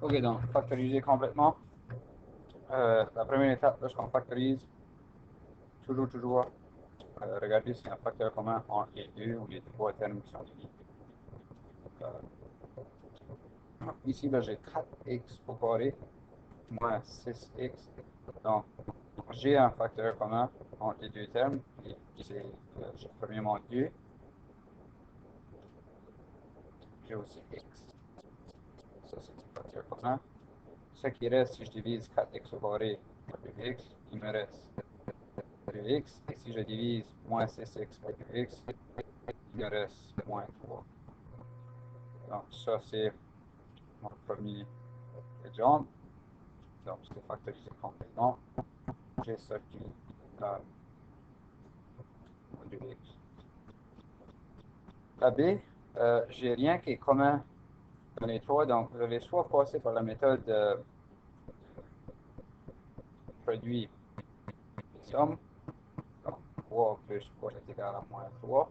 Ok, donc factoriser complètement. La première étape, lorsqu'on factorise, toujours, regarder s'il y a un facteur commun entre les deux ou les trois termes qui sont unis. Euh, Ici, là, j'ai 4x au carré moins 6x. Donc, j'ai un facteur commun entre les deux termes, et c'est premièrement 2. J'ai aussi x. Ça, c'est un facteur commun. Ce qui reste, si je divise 4x au carré par 2x, il me reste 2x. Et si je divise moins 6x par 2x, il me reste moins 3. Donc, ça, c'est mon premier exemple. Donc, c'est factorisé complètement. J'ai sorti la 2x. La B, j'ai rien qui est commun dans les trois. Donc, vous allez soit passer par la méthode produit somme. Donc, 3 plus 3 est égal à moins 3.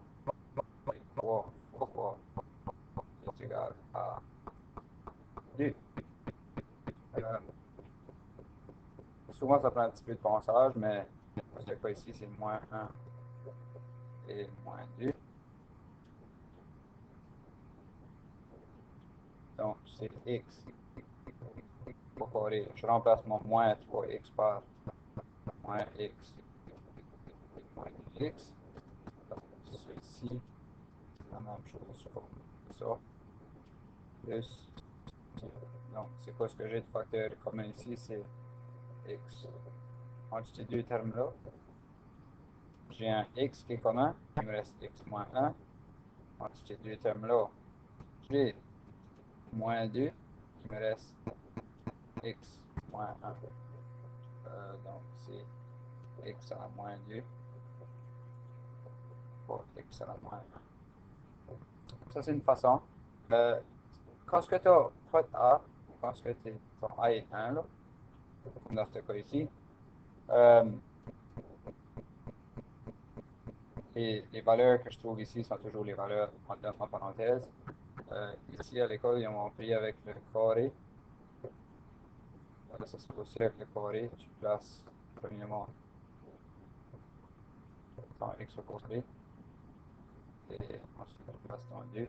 Et 3 fois 3 est égal à 2. Euh, Souvent, ça prend un petit peu de pensage, mais dans ce cas ici, c'est moins 1 et moins 2. Donc, c'est x au carré. Je remplace mon moins 3x par moins x et moins 2x. Ceci, la même chose comme ça. Plus, donc, c'est quoi ce que j'ai de facteur commun ici? C'est x. Entre ces deux termes-là, j'ai un x qui est commun. Il me reste x moins 1. Entre ces deux termes-là, j'ai moins 2. Il me reste x moins 1. Donc, c'est x à la moins 2 pour x à la moins 1. Ça, c'est une façon. Euh, Quand ce que tu as fait A, quand ce que ton A est 1, là, comme dans ce cas ici, euh, les valeurs que je trouve ici sont toujours les valeurs en parenthèse. Ici, à l'école, ils m'ont pris avec le carré. Voilà, ça se peut aussi avec le carré. Tu places, premièrement, ton x au carré. Et ensuite, tu places ton 2.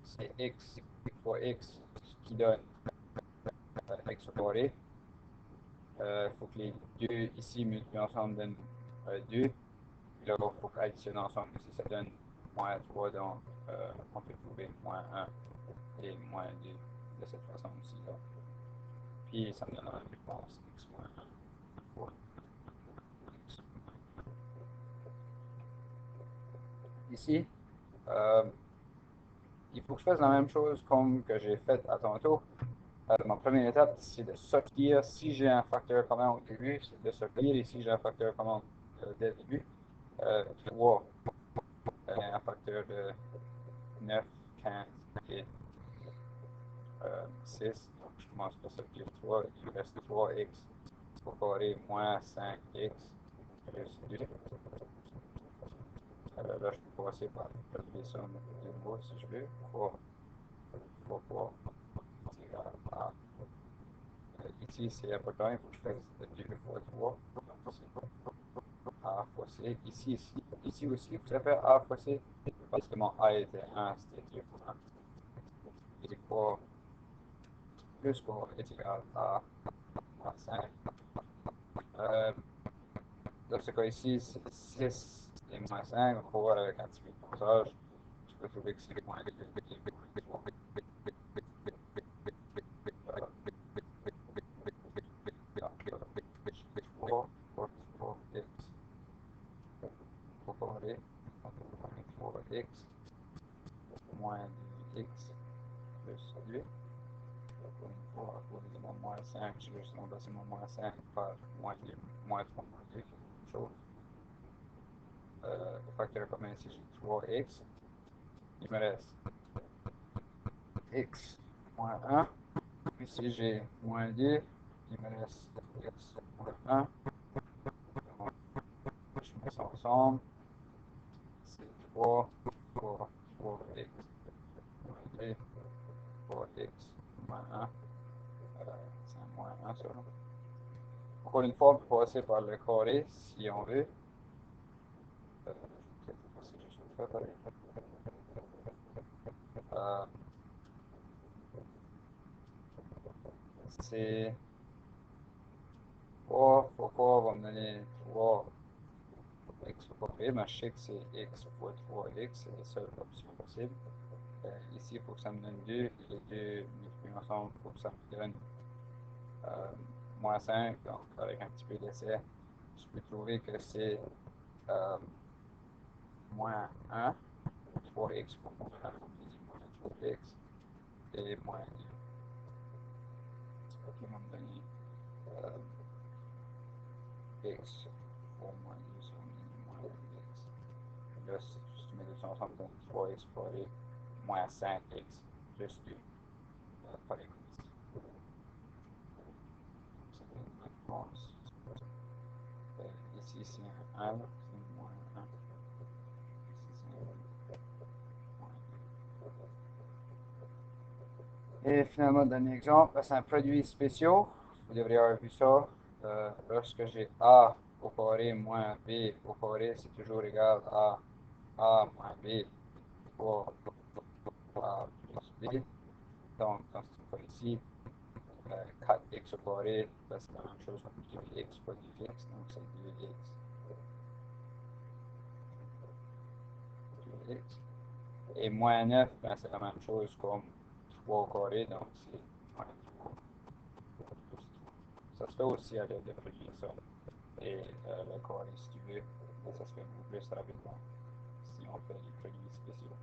C'est x fois x qui donne x au carré. Il faut que les deux ici multipliés ensemble donnent 2. Puis là, il faut qu'additionner ensemble. Si ça donne moins 3, donc on peut trouver moins 1 et moins 2 de cette façon aussi. Là. Puis ça me donne la réponse x moins 1 fois x moins 1. Ici, euh, il faut que je fasse la même chose comme que j'ai fait à tantôt. Ma première étape, c'est de sortir. Si j'ai un facteur commun au début, c'est de sortir. Et si j'ai un facteur commun dès le début, 3 un facteur de 9, 15 et 6. Donc, je commence par sortir 3. Il me reste 3x au carré moins 5x plus 2. Là, je peux passer par la somme de nouveau si je veux. 3 fois 3 c'est égal à. Ici, c'est important. Il faut que je fasse 2 fois 3. Donc, c'est A fois C. Ici aussi, vous allez faire A fois C. Parce que mon A était 1, c'était 2 fois 1. Et 3 plus 3 est égal à 5. Dans ce cas ici, c'est 6 et moins 5. On peut voir avec un petit peu de passage. Je peux trouver que c'est moins 2. X au carré, 3x moins 2x plus 2. Encore une fois, pour mon moins 5, je vais juste remplacer mon moins 5 par moins 2, moins 3 moins 2, qui est la même chose. Le facteur commun ici, j'ai 3x. Il me reste x moins 1. Ici, j'ai moins 2. Il me reste x moins 1. Donc, je mets ça ensemble. C'est 3 fois 3x moins 2 fois x moins moins 1. C'est un moins 1, ça. Encore une fois, on peut passer par le carré si on veut. Euh, c'est 3 fois 3 va me donner 3 x au carré, mais je sais que c'est x fois 3x, c'est la seule option possible. Ici, il faut que ça me donne 2, et les deux multipliés ensemble, il faut que ça me donne euh, moins 5, donc avec un petit peu d'essai, je peux trouver que c'est euh, moins 1, 3x pour moins 1, moins 3x, et moins 2. Ce qui va me donner x pour moins 2, ça va me donner moins 2x. Là, si tu mets deux ensemble, ça donne 3x carré moins 5x plus 2 par exemple. Ça donne une réponse. Ici, c'est un 1, c'est moins 1. Ici, c'est un moins 2. Et finalement, dernier exemple, c'est un produit spécial. Vous devriez avoir vu ça. Lorsque j'ai A au carré moins B au carré, c'est toujours égal à A moins B fois A plus B. Donc, dans ce cas ici, 4x au carré, c'est la même chose, on multiplie x fois 2x, donc c'est 2x. 2x. Et moins 9, c'est la même chose comme 3 au carré, donc c'est moins 3 plus 3. Ça se fait aussi à l'aide de produire ça. Et le carré, si tu veux, mais ça se fait beaucoup plus rapidement si on fait des produits spéciaux.